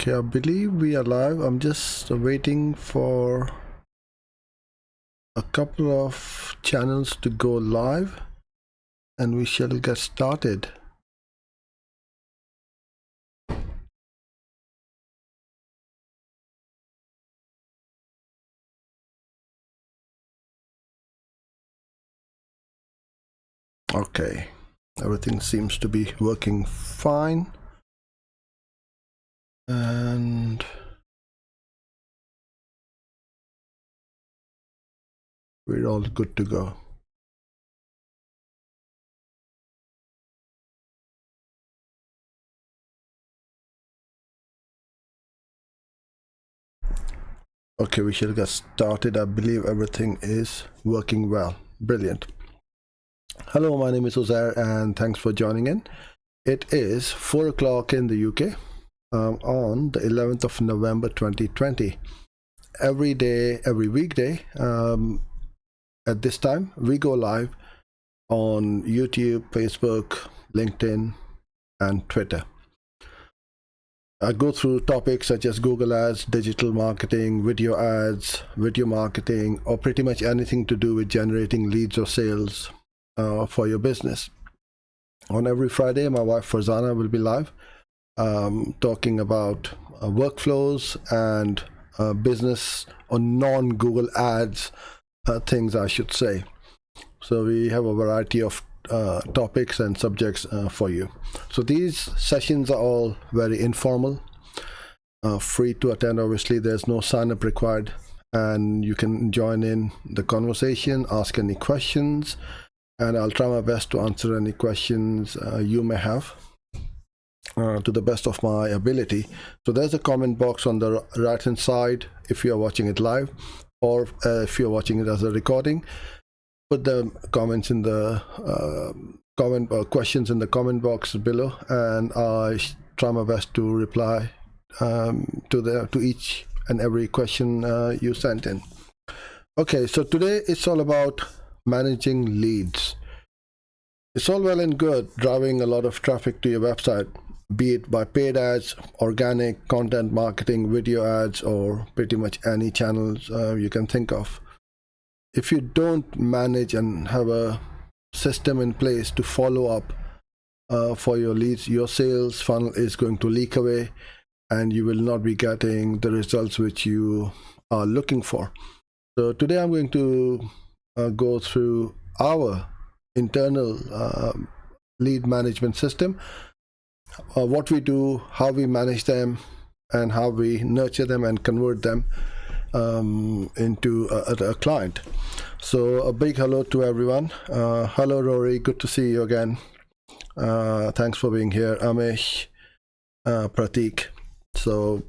Okay, I believe we are live. I'm just waiting for a couple of channels to go live and we shall get started. Okay, everything seems to be working fine. And we're all good to go. Okay, we shall get started. I believe everything is working well. Brilliant. Hello, my name is Uzair and thanks for joining in. It is 4 o'clock in the UK on the 11th of November 2020. Every day, every weekday, at this time, we go live on YouTube, Facebook, LinkedIn, and Twitter. I go through topics such as Google Ads, digital marketing, video ads, video marketing, or pretty much anything to do with generating leads or sales for your business. On every Friday, my wife Farzana will be live talking about workflows and business or non-Google ads things, I should say. So we have a variety of topics and subjects for you. So these sessions are all very informal, free to attend. Obviously, there's no sign-up required, and you can join in the conversation, ask any questions, and I'll try my best to answer any questions you may have to the best of my ability. So there's a comment box on the right hand side if you're watching it live, or if you're watching it as a recording. Put the comments in the questions in the comment box below, and I try my best to reply to each and every question you sent in. Okay, so today it's all about managing leads. It's all well and good driving a lot of traffic to your website, be it by paid ads, organic content marketing, video ads, or pretty much any channels you can think of. If you don't manage and have a system in place to follow up for your leads, your sales funnel is going to leak away and you will not be getting the results which you are looking for. So today I'm going to go through our internal lead management system, what we do, how we manage them, and how we nurture them and convert them into a client. So a big hello to everyone. Hello Rory, good to see you again. Thanks for being here. Amish, Pratik. So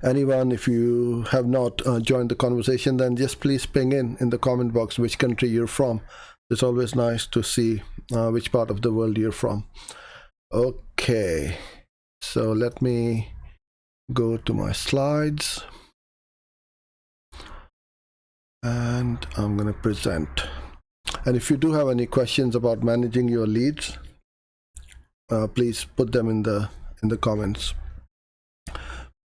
anyone, if you have not joined the conversation, then just please ping in the comment box which country you're from. It's always nice to see which part of the world you're from. Okay, so let me go to my slides and I'm going to present. And if you do have any questions about managing your leads, please put them in the comments.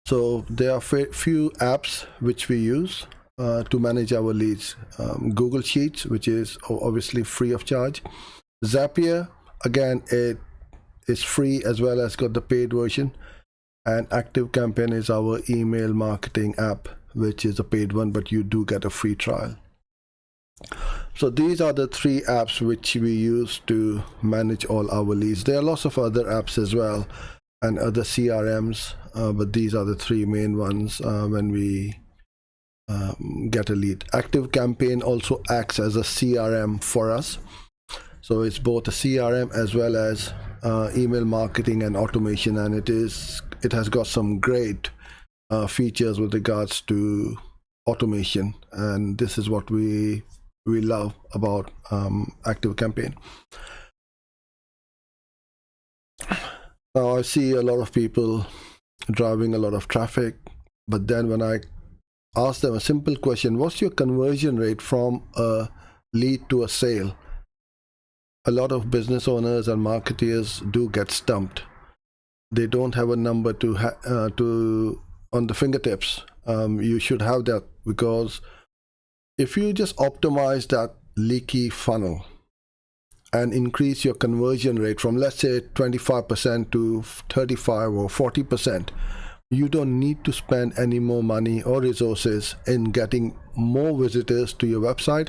So there are few apps which we use to manage our leads. Google Sheets, which is obviously free of charge. Zapier, again, it is free as well as got the paid version. And ActiveCampaign is our email marketing app, which is a paid one, but you do get a free trial. So these are the three apps which we use to manage all our leads. There are lots of other apps as well and other CRMs, but these are the three main ones when we get a lead. ActiveCampaign also acts as a CRM for us. So it's both a CRM as well as email marketing and automation, and it has got some great features with regards to automation, and this is what we love about ActiveCampaign. Now I see a lot of people driving a lot of traffic, but then when I ask them a simple question, what's your conversion rate from a lead to a sale? A lot of business owners and marketers do get stumped. they don't have a number to on the fingertips. You should have that, because if you just optimize that leaky funnel and increase your conversion rate from, let's say, 25% to 35 or 40%, you don't need to spend any more money or resources in getting more visitors to your website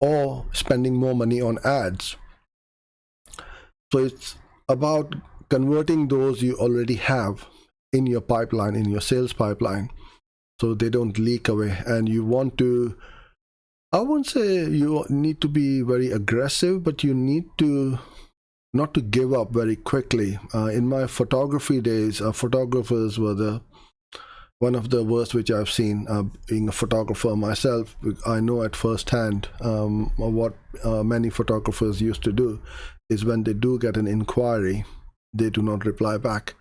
or spending more money on ads. So it's about converting those you already have in your pipeline, in your sales pipeline, so they don't leak away. And you want to, I wouldn't say you need to be very aggressive, but you need to not to give up very quickly. In my photography days, photographers were one of the worst which I've seen. Being a photographer myself, I know at first hand what many photographers used to do is when they do get an inquiry, they do not reply back.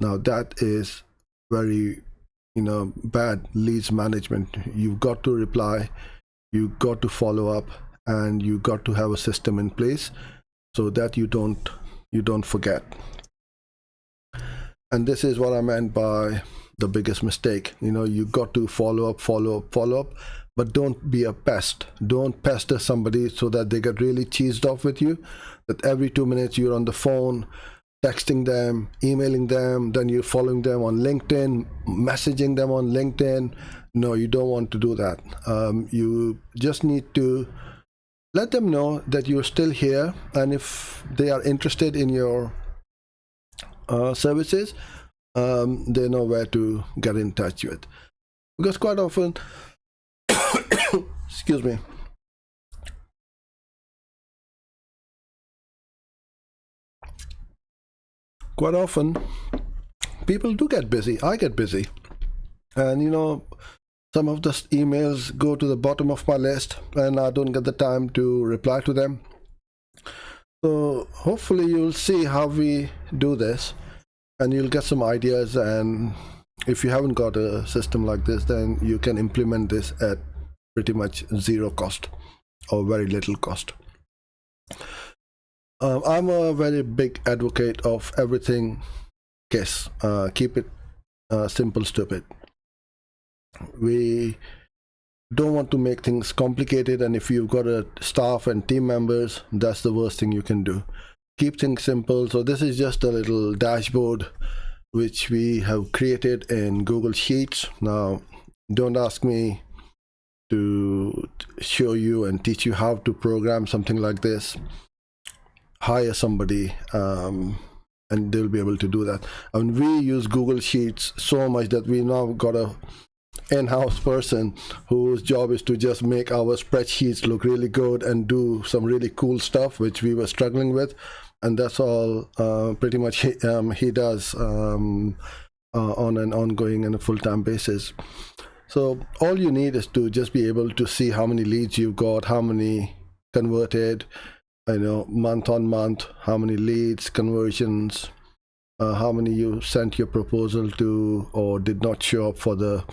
Now that is very, bad leads management. You've got to reply, you got to follow up, and you got to have a system in place so that you don't forget. And this is what I meant by the biggest mistake. You got to follow up, but don't be a pest. Don't pester somebody so that they get really cheesed off with you, that every 2 minutes you're on the phone texting them, emailing them, then you're following them on LinkedIn, messaging them on LinkedIn. No, you don't want to do that. You just need to let them know that you're still here, and if they are interested in your services, they know where to get in touch with. Because quite often, excuse me, quite often people do get busy. I get busy, and some of the emails go to the bottom of my list and I don't get the time to reply to them. So hopefully you'll see how we do this and you'll get some ideas, and if you haven't got a system like this, then you can implement this at pretty much zero cost or very little cost. I'm a very big advocate of everything KISS. Keep it simple, stupid. We don't want to make things complicated, and if you've got a staff and team members, that's the worst thing you can do. Keep things simple. So this is just a little dashboard which we have created in Google Sheets. Now, don't ask me to show you and teach you how to program something like this. Hire somebody and they'll be able to do that. And we use Google Sheets so much that we now got a in-house person whose job is to just make our spreadsheets look really good and do some really cool stuff which we were struggling with, and that's all pretty much he does on an ongoing and a full-time basis. So all you need is to just be able to see how many leads you've got, how many converted, month on month, how many leads, conversions, how many you sent your proposal to or did not show up for the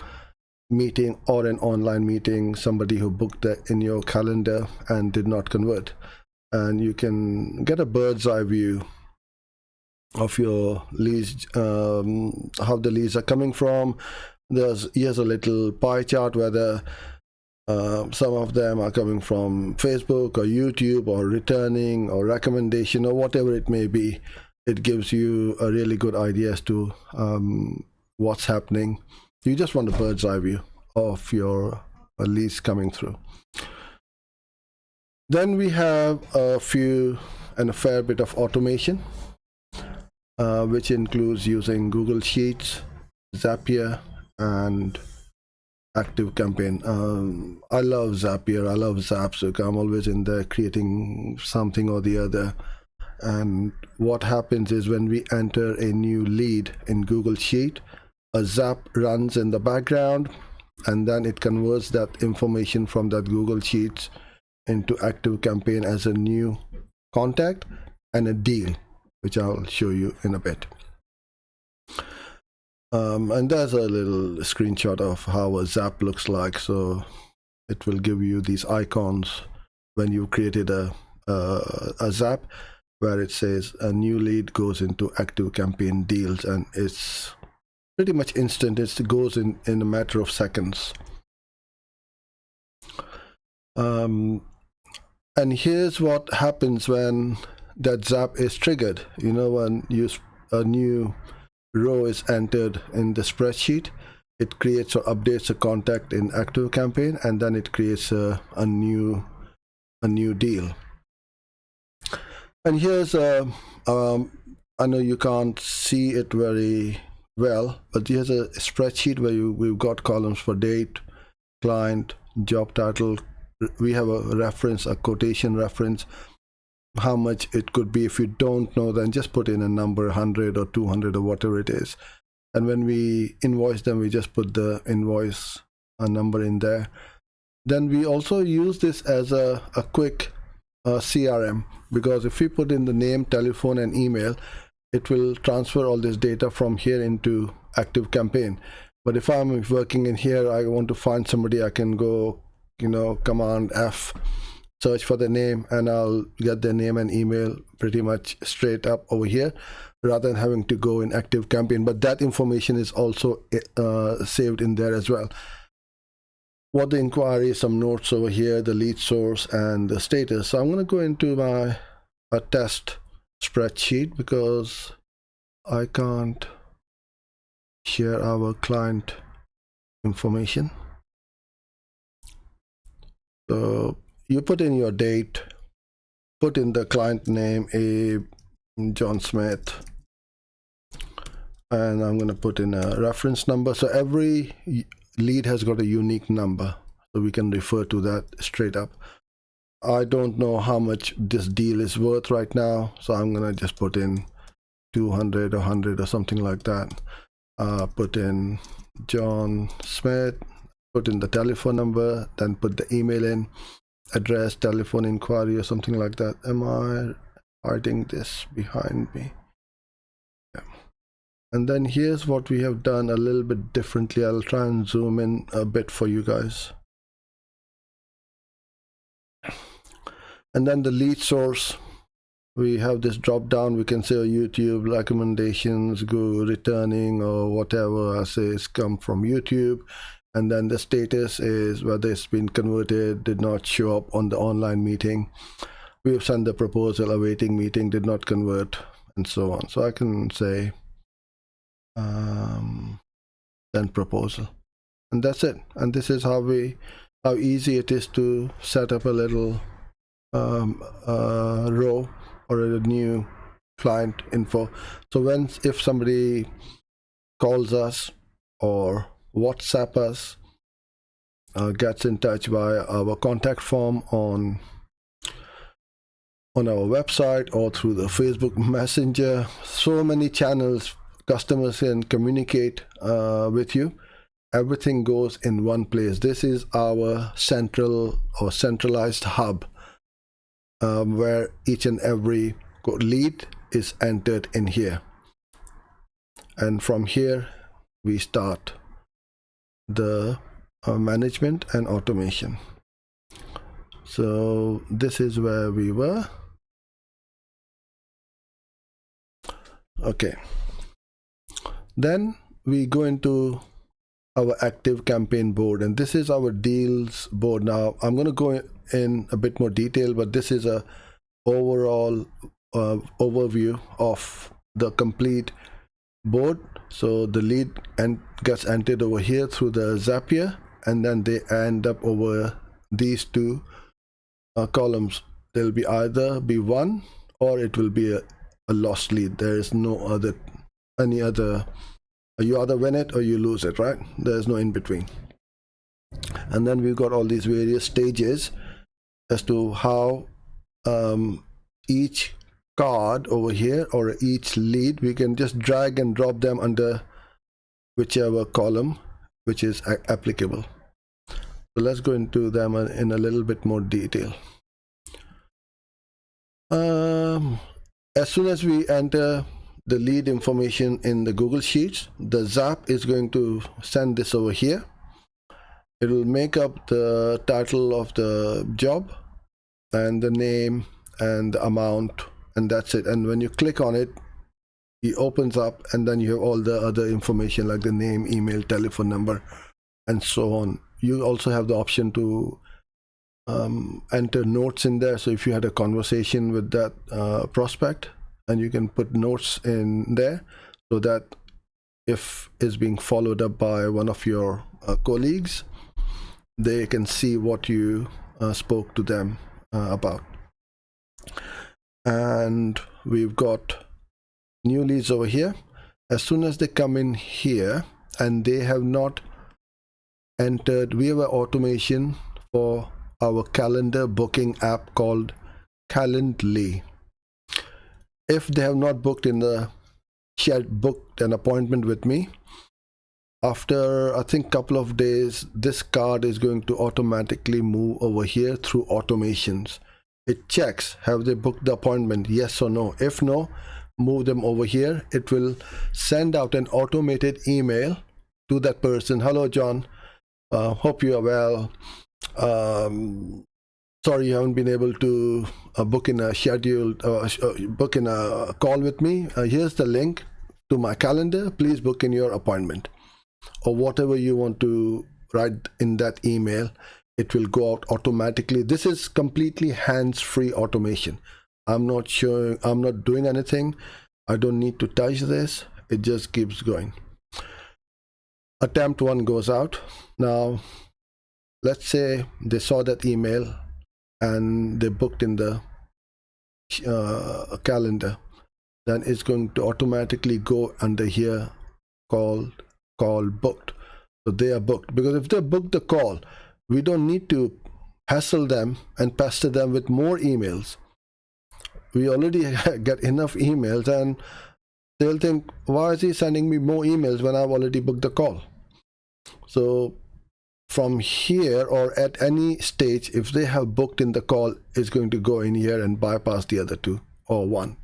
meeting or an online meeting, somebody who booked that in your calendar and did not convert. And you can get a bird's eye view of your leads, how the leads are coming from. Here's a little pie chart whether some of them are coming from Facebook or YouTube or returning or recommendation or whatever it may be. It gives you a really good idea as to what's happening. You just want a bird's eye view of your leads coming through. Then we have a fair bit of automation, which includes using Google Sheets, Zapier, and ActiveCampaign. I love Zapier, I love Zaps. I'm always in there creating something or the other. And what happens is when we enter a new lead in Google Sheet, a Zap runs in the background, and then it converts that information from that Google Sheets into ActiveCampaign as a new contact and a deal, which I'll show you in a bit. And there's a little screenshot of how a Zap looks like. So it will give you these icons when you created a Zap. where it says a new lead goes into active campaign deals, and it's pretty much instant. It goes in a matter of seconds. And here's what happens when that zap is triggered. You know, when a new row is entered in the spreadsheet, it creates or updates a contact in active campaign, and then it creates a new deal. And here's I know you can't see it very well, but here's a spreadsheet where we've got columns for date, client, job title. We have a reference, a quotation reference, how much it could be. If you don't know, then just put in a number, 100 or 200 or whatever it is. And when we invoice them, we just put the invoice number in there. Then we also use this as a quick CRM, because if we put in the name, telephone, and email, it will transfer all this data from here into active campaign. But if I'm working in here, I want to find somebody, I can go, you know, Command F, search for the name, and I'll get their name and email pretty much straight up over here, rather than having to go in active campaign. But that information is also saved in there as well. What the inquiry, some notes over here, the lead source, and the status. So I'm going to go into my test spreadsheet, because I can't share our client information. So you put in your date, put in the client name, John Smith, and I'm going to put in a reference number. So every lead has got a unique number, so we can refer to that straight up. I don't know how much this deal is worth right now, so I'm going to just put in 200 or 100 or something like that. Put in John Smith, put in the telephone number, then put the email in, address, telephone inquiry, or something like that. Am I hiding this behind me? Yeah. And then here's what we have done a little bit differently. I'll try and zoom in a bit for you guys. And then the lead source, we have this drop down. We can say YouTube recommendations, go returning, or whatever I say is come from YouTube. And then the status is whether it's been converted, did not show up on the online meeting. We have sent the proposal, awaiting meeting, did not convert, and so on. So I can say send proposal, and that's it. And this is how easy it is to set up a little row or a new client info. So if somebody calls us or WhatsApp us, gets in touch via our contact form on our website or through the Facebook Messenger, so many channels customers can communicate with you. Everything goes in one place. This is our central or centralized hub, where each and every lead is entered in here, and from here we start the management and automation. So this is where we were. Okay, then we go into our active campaign board, and this is our deals board. Now I'm going to go in a bit more detail, but this is a overall overview of the complete board. So the lead gets entered over here through the Zapier, and then they end up over these two columns. They'll be either be one, or it will be a lost lead. There is no any other. You either win it or you lose it, right? There's no in between. And then we've got all these various stages as to how each card over here or each lead, we can just drag and drop them under whichever column which is applicable. So let's go into them in a little bit more detail. As soon as we enter the lead information in the Google Sheets, the Zap is going to send this over here. It will make up the title of the job and the name and the amount and that's it. And when you click on it, it opens up, and then you have all the other information like the name, email, telephone number, and so on. You also have the option to enter notes in there. So if you had a conversation with that prospect, and you can put notes in there so that if it's being followed up by one of your colleagues, they can see what you spoke to them about. And we've got new leads over here. As soon as they come in here and they have not entered, we have an automation for our calendar booking app called Calendly. If they have not booked an appointment with me, after I think couple of days, this card is going to automatically move over here through automations. It checks, have they booked the appointment, yes or no. If no, move them over here. It will send out an automated email to that person. Hello John, hope you are well. Sorry you haven't been able to book in a call with me. Here's the link to my calendar. Please book in your appointment, or whatever you want to write in that email. It will go out automatically. This is completely hands-free automation. I'm not doing anything. I don't need to touch this. It just keeps going. Attempt 1 goes out. Now let's say they saw that email and they booked in the calendar, then it's going to automatically go under here call booked. So they are booked, because if they booked the call, we don't need to hassle them and pester them with more emails. We already get enough emails, and they'll think, why is he sending me more emails when I've already booked the call? So from here, or at any stage, if they have booked in the call, it's going to go in here and bypass the other two or one.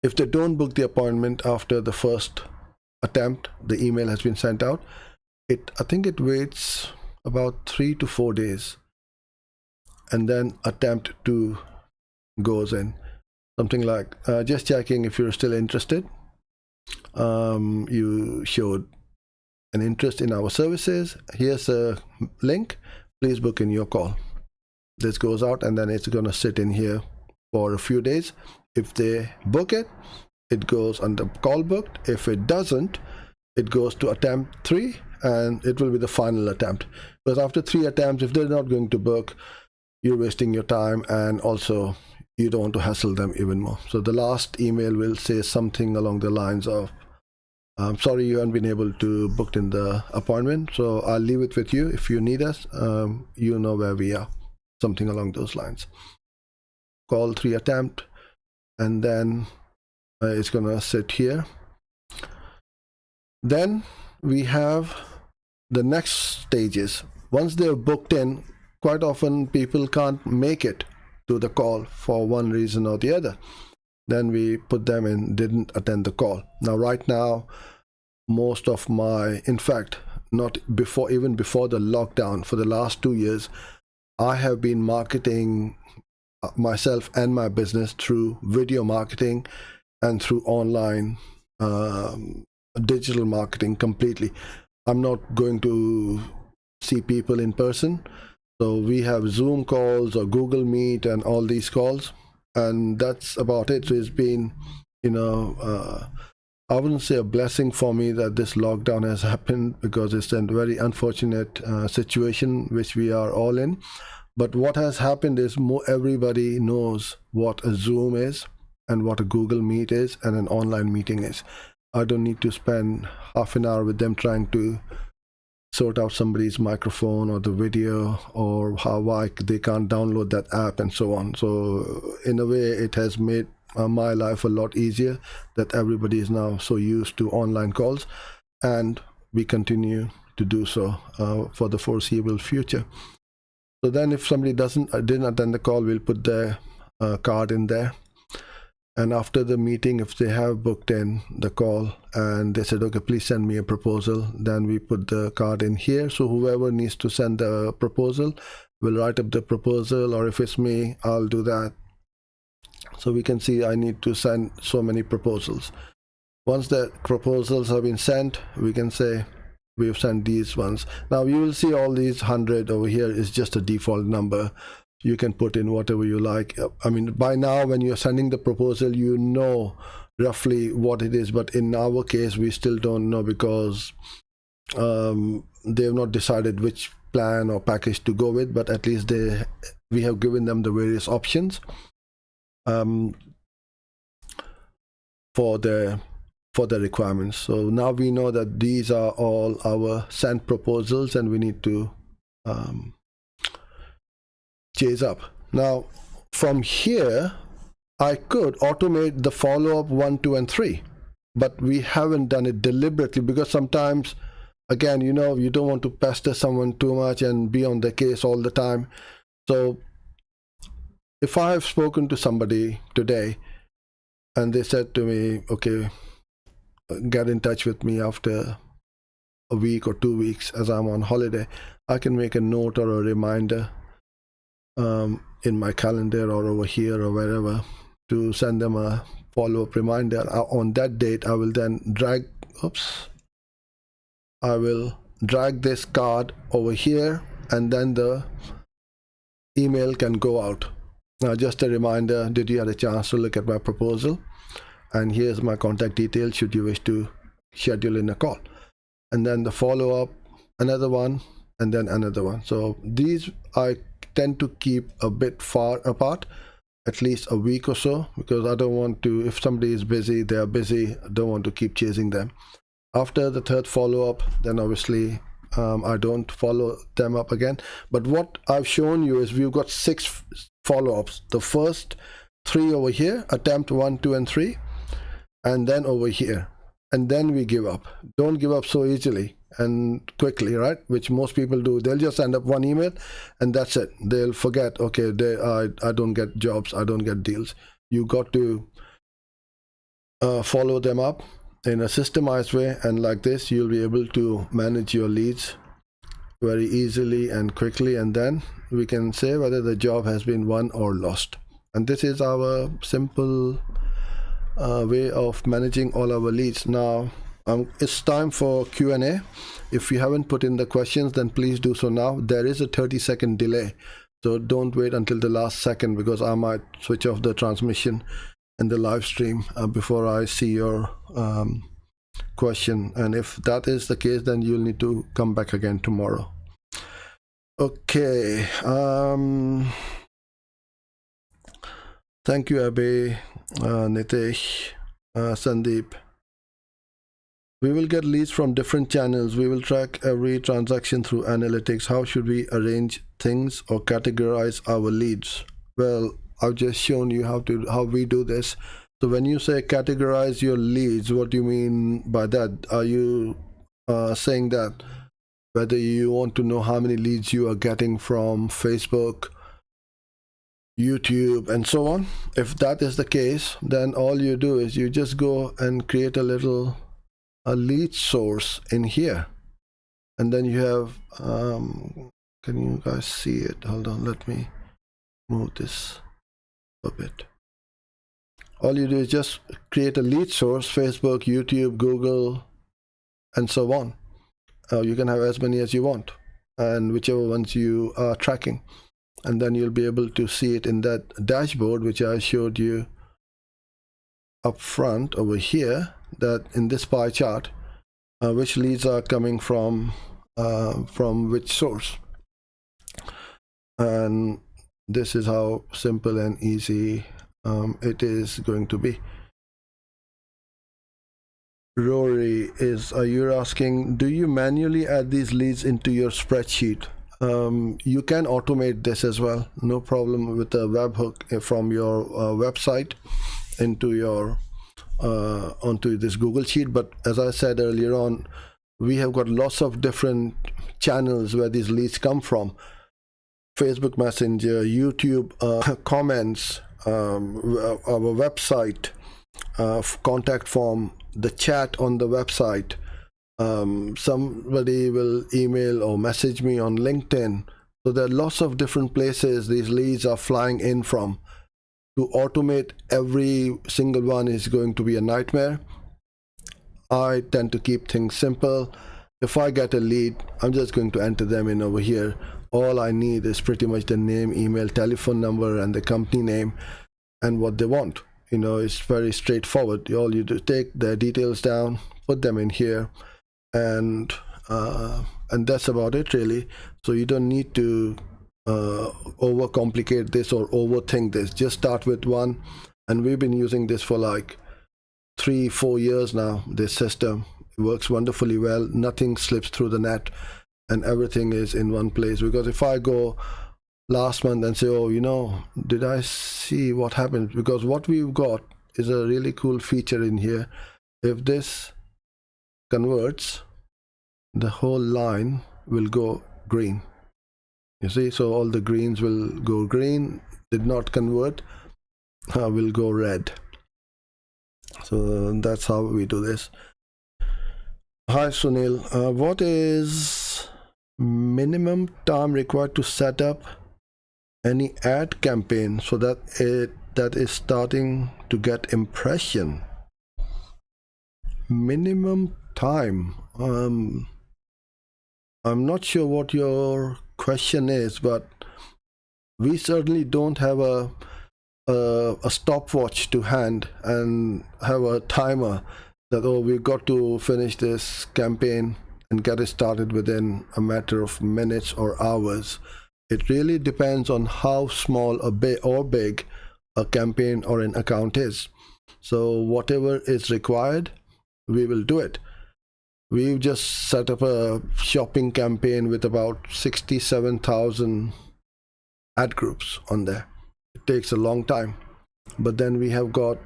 If they don't book the appointment after the first attempt, the email has been sent out, I think it waits about 3 to 4 days, and then attempt 2 goes in. Something like, just checking if you're still interested. You showed an interest in our services. Here's a link. Please book in your call. This goes out, and then it's going to sit in here for a few days. If they book it, it goes under call booked. If it doesn't, it goes to attempt 3, and it will be the final attempt. Because after 3 attempts, if they're not going to book, you're wasting your time, and also you don't want to hassle them even more. So the last email will say something along the lines of, I'm sorry you haven't been able to book in the appointment, so I'll leave it with you. If you need us, you know where we are. Something along those lines. Call 3 attempt, and then it's gonna sit here. Then we have the next stages. Once they're booked in, quite often people can't make it to the call for one reason or the other. Then we put them in, didn't attend the call. Now right now, most of my, in fact, not before, even before the lockdown, for the last 2 years, I have been marketing myself and my business through video marketing and through online digital marketing completely. I'm not going to see people in person. So we have Zoom calls or Google Meet and all these calls, and that's about it. So it's been, I wouldn't say a blessing for me that this lockdown has happened, because it's a very unfortunate situation which we are all in. But what has happened is everybody knows what a Zoom is and what a Google Meet is and an online meeting is. I don't need to spend half an hour with them trying to sort out somebody's microphone or the video, or why they can't download that app and so on. So in a way, it has made my life a lot easier, that everybody is now so used to online calls, and we continue to do so for the foreseeable future. So then if somebody didn't attend the call, we'll put their card in there. And after the meeting, if they have booked in the call and they said, okay, please send me a proposal, then we put the card in here. So whoever needs to send the proposal will write up the proposal, or if it's me, I'll do that. So we can see I need to send so many proposals. Once the proposals have been sent, we can say we've sent these ones. Now you will see all these 100 over here is just a default number. You can put in whatever you like. I mean, by now when you're sending the proposal, you know roughly what it is, but in our case we still don't know because they have not decided which plan or package to go with, but at least we have given them the various options for the requirements. So now we know that these are all our sent proposals and we need to chase up. Now from here I could automate the follow-up 1, 2 and 3, but we haven't done it deliberately because sometimes, again, you know, you don't want to pester someone too much and be on the case all the time. So if I have spoken to somebody today and they said to me, okay, get in touch with me after a week or 2 weeks as I'm on holiday, I can make a note or a reminder in my calendar or over here or wherever to send them a follow-up reminder. On that date, I will then drag this card over here and then the email can go out. Now just a reminder, did you have a chance to look at my proposal? And here's my contact details should you wish to schedule in a call. And then the follow-up, another one, and then another one. So these I tend to keep a bit far apart, at least a week or so, because I don't want to, if somebody is busy, they are busy, I don't want to keep chasing them. After the third follow-up, then obviously I don't follow them up again. But what I've shown you is we've got 6 follow-ups. The first 3 over here, attempt 1, 2 and 3, and then over here, and then we give up. Don't give up so easily and quickly, right? Which most people do. They'll just send up one email and that's it. They'll forget, okay, I don't get jobs, I don't get deals. You got to follow them up in a systemized way, and like this you'll be able to manage your leads very easily and quickly, and then we can say whether the job has been won or lost. And this is our simple way of managing all our leads. Now it's time for Q&A. If you haven't put in the questions, then please do so now. There is a 30-second delay, so don't wait until the last second, because I might switch off the transmission and the live stream before I see your question. And if that is the case, then you'll need to come back again tomorrow. Okay, thank you, Abhay, Nitesh, Sandeep. We will get leads from different channels. We will track every transaction through analytics. How should we arrange things or categorize our leads? Well, I've just shown you how we do this. So when you say categorize your leads, what do you mean by that? Are you saying that whether you want to know how many leads you are getting from Facebook, YouTube, and so on? If that is the case, then all you do is you just go and create a lead source in here, and then you have can you guys see it? Hold on, let me move this a bit. All you do is just create a lead source, Facebook, YouTube, Google, and so on. You can have as many as you want, and whichever ones you are tracking, and then you'll be able to see it in that dashboard which I showed you up front over here, that in this pie chart which leads are coming from which source. And this is how simple and easy it is going to be. Rory are you asking, do you manually add these leads into your spreadsheet? You can automate this as well, no problem, with a webhook from your website into your onto this Google Sheet. But as I said earlier on, we have got lots of different channels where these leads come from. Facebook Messenger, YouTube comments, our website, contact form, the chat on the website. Somebody will email or message me on LinkedIn. So there are lots of different places these leads are flying in from. To automate every single one is going to be a nightmare. I tend to keep things simple. If I get a lead, I'm just going to enter them in over here. All I need is pretty much the name, email, telephone number, and the company name and what they want. It's very straightforward. All you do, take their details down, put them in here, and that's about it really. So you don't need to overcomplicate this or overthink this. Just start with one, and we've been using this for like 3-4 years now. This system, it works wonderfully well. Nothing slips through the net, and everything is in one place. Because if I go last month and say, oh, did I see what happened? Because what we've got is a really cool feature in here. If this converts, the whole line will go green. You see, so all the greens will go green. Did not convert, will go red. So that's how we do this. Hi Sunil, what is minimum time required to set up any ad campaign so that that is starting to get impression? Minimum time. I'm not sure what your question is, but we certainly don't have a stopwatch to hand and have a timer that, we've got to finish this campaign and get it started within a matter of minutes or hours. It really depends on how small or big a campaign or an account is. So whatever is required, we will do it. We've just set up a shopping campaign with about 67,000 ad groups on there. It takes a long time. But then we have got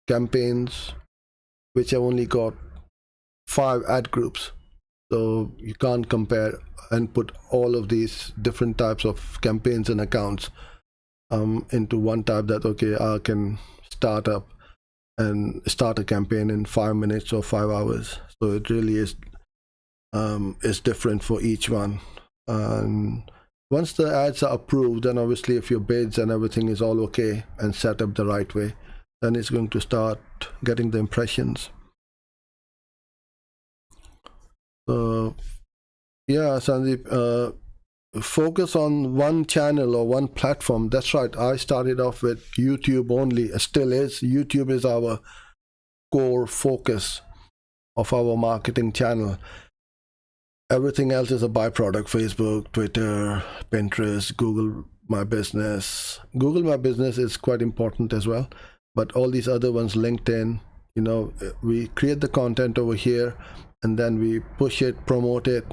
campaigns which have only got 5 ad groups. So you can't compare and put all of these different types of campaigns and accounts into one type that, I can start a campaign in 5 minutes or 5 hours. So it really is different for each one. And once the ads are approved, then obviously if your bids and everything is all okay and set up the right way, then it's going to start getting the impressions. So yeah, Sandeep, focus on one channel or one platform. That's right. I started off with YouTube only. It still is. YouTube is our core focus of our marketing channel. Everything else is a byproduct. Facebook, Twitter, Pinterest, Google My Business. Google My Business is quite important as well, but all these other ones, LinkedIn, we create the content over here and then we push it, promote it,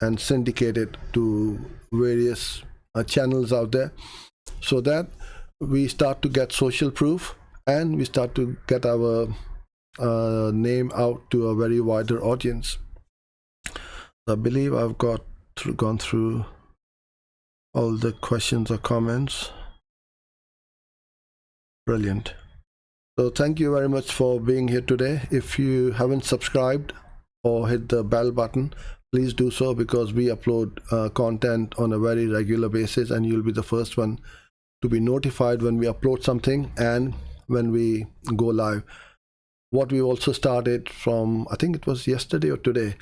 and syndicate it to various channels out there, so that we start to get social proof and we start to get our name out to a very wider audience. I believe I've gone through all the questions or comments. Brilliant. So thank you very much for being here today. If you haven't subscribed or hit the bell button, please do so, because we upload content on a very regular basis and you'll be the first one to be notified when we upload something and when we go live. What we also started from, I think it was yesterday or today,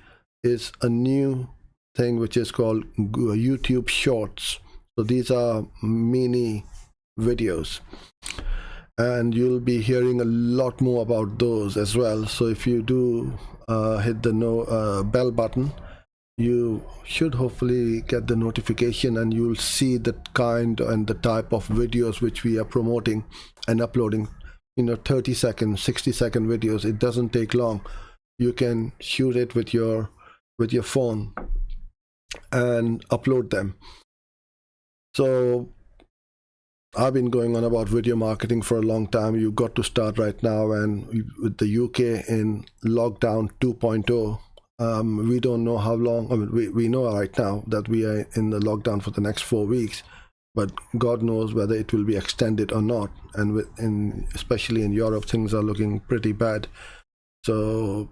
is a new thing which is called YouTube Shorts. So these are mini videos, and you'll be hearing a lot more about those as well. So if you do hit the bell button, you should hopefully get the notification and you'll see the kind and the type of videos which we are promoting and uploading. 30-second, 60-second videos. It doesn't take long. You can shoot it with your phone and upload them. So I've been going on about video marketing for a long time. You've got to start right now, and with the UK in lockdown 2.0, we don't know how long. I mean, we know right now that we are in the lockdown for the next 4 weeks, but God knows whether it will be extended or not. And especially in Europe, things are looking pretty bad. So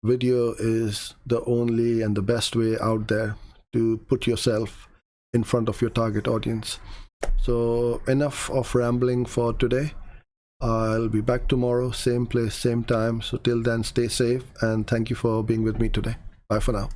video is the only and the best way out there to put yourself in front of your target audience. So enough of rambling for today. I'll be back tomorrow, same place, same time. So till then, stay safe, and thank you for being with me today. Bye for now.